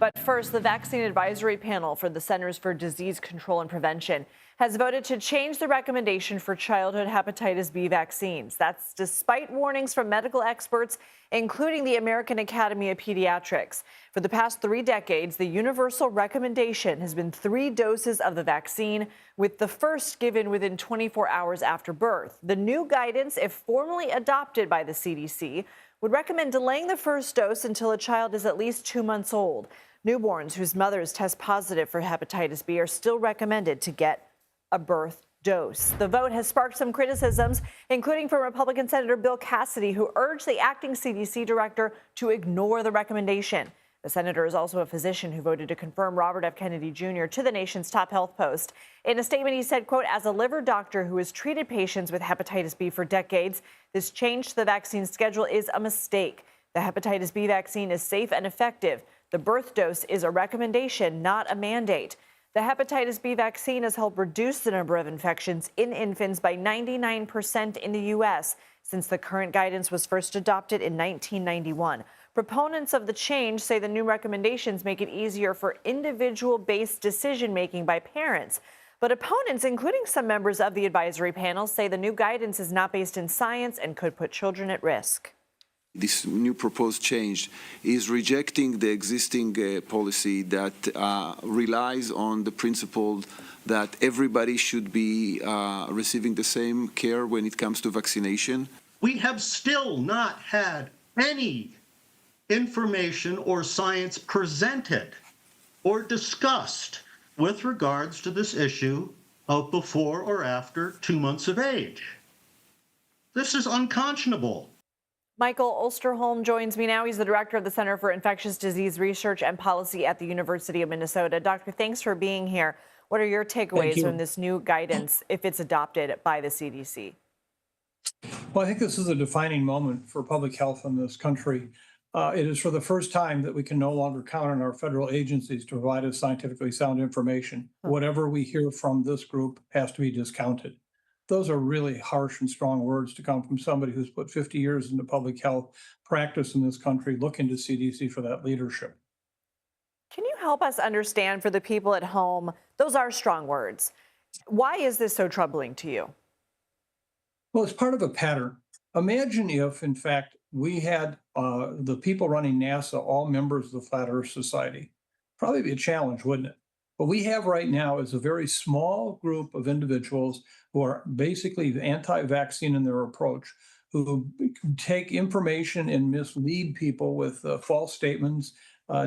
But first, the Vaccine Advisory Panel for the Centers for Disease Control and Prevention has voted to change the recommendation for childhood hepatitis B vaccines. That's despite warnings from medical experts, including the American Academy of Pediatrics. For the past 3 decades, the universal recommendation has been 3 doses of the vaccine, with the first given within 24 hours after birth. The new guidance, if formally adopted by the CDC, would recommend delaying the first dose until a child is at least 2 months old. Newborns whose mothers test positive for hepatitis B are still recommended to get a birth dose. The vote has sparked some criticisms, including from Republican Senator Bill Cassidy, who urged the acting CDC director to ignore the recommendation. The senator is also a physician who voted to confirm Robert F. Kennedy Jr. to the nation's top health post. In a statement, he said, quote, "As a liver doctor who has treated patients with hepatitis B for decades, this change to the vaccine schedule is a mistake. The hepatitis B vaccine is safe and effective. The birth dose is a recommendation, not a mandate. The hepatitis B vaccine has helped reduce the number of infections in infants by 99% in the U.S. since the current guidance was first adopted in 1991. Proponents of the change say the new recommendations make it easier for individual-based decision-making by parents. But opponents, including some members of the advisory panel, say the new guidance is not based in science and could put children at risk. This new proposed change is rejecting the existing policy that relies on the principle that everybody should be receiving the same care when it comes to vaccination. We have still not had any information or science presented or discussed with regards to this issue of before or after 2 months of age. This is unconscionable. Michael Osterholm joins me now. He's the director of the Center for Infectious Disease Research and Policy at the University of Minnesota. Doctor, thanks for being here. What are your takeaways from this new guidance if it's adopted by the CDC? Well, I think this is a defining moment for public health in this country. It is for the first time that we can no longer count on our federal agencies to provide us scientifically sound information. Whatever we hear from this group has to be discounted. Those are really harsh and strong words to come from somebody who's put 50 years into public health practice in this country, looking to CDC for that leadership. Can you help us understand, for the people at home, those are strong words. Why is this so troubling to you? Well, it's part of a pattern. Imagine if, in fact, we had the people running NASA all members of the Flat Earth Society. Probably be a challenge, wouldn't it? What we have right now is a very small group of individuals who are basically anti-vaccine in their approach, who take information and mislead people with false statements,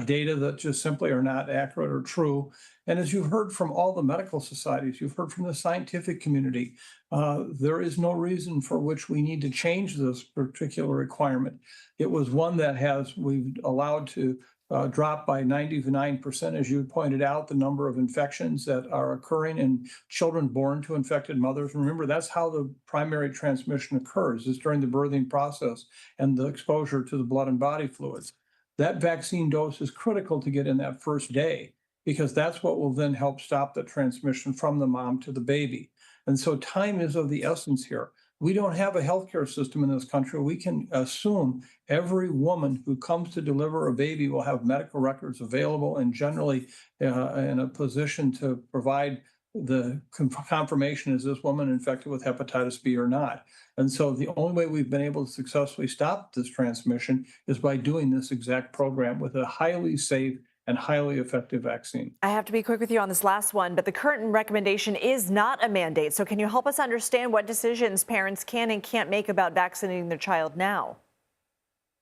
data that just simply are not accurate or true. And as you've heard from all the medical societies, you've heard from the scientific community, there is no reason for which we need to change this particular requirement. It was one that we've allowed to drop by 99%, as you pointed out, the number of infections that are occurring in children born to infected mothers. Remember, that's how the primary transmission occurs, is during the birthing process and the exposure to the blood and body fluids. That vaccine dose is critical to get in that first day, because that's what will then help stop the transmission from the mom to the baby. And so time is of the essence here. We don't have a healthcare system in this country. We can assume every woman who comes to deliver a baby will have medical records available and generally in a position to provide the confirmation, is this woman infected with hepatitis B or not? And so the only way we've been able to successfully stop this transmission is by doing this exact program with a highly safe and highly effective vaccine. I have to be quick with you on this last one, but the current recommendation is not a mandate. So can you help us understand what decisions parents can and can't make about vaccinating their child now?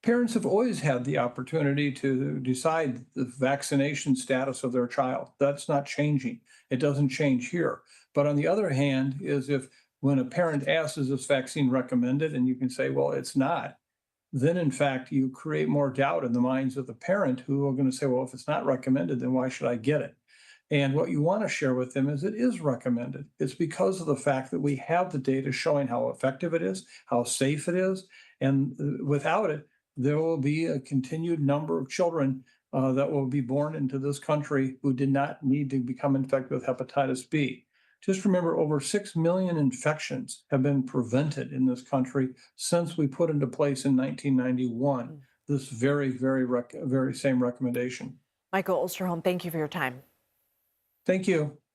Parents have always had the opportunity to decide the vaccination status of their child. That's not changing. It doesn't change here. But on the other hand, when a parent asks, is this vaccine recommended? And you can say, well, it's not. Then, in fact, you create more doubt in the minds of the parent, who are going to say, well, if it's not recommended, then why should I get it? And what you want to share with them is it is recommended. It's because of the fact that we have the data showing how effective it is, how safe it is. And without it, there will be a continued number of children that will be born into this country who did not need to become infected with hepatitis B. Just remember, over 6 million infections have been prevented in this country since we put into place in 1991 this very same recommendation. Michael Osterholm, thank you for your time. Thank you.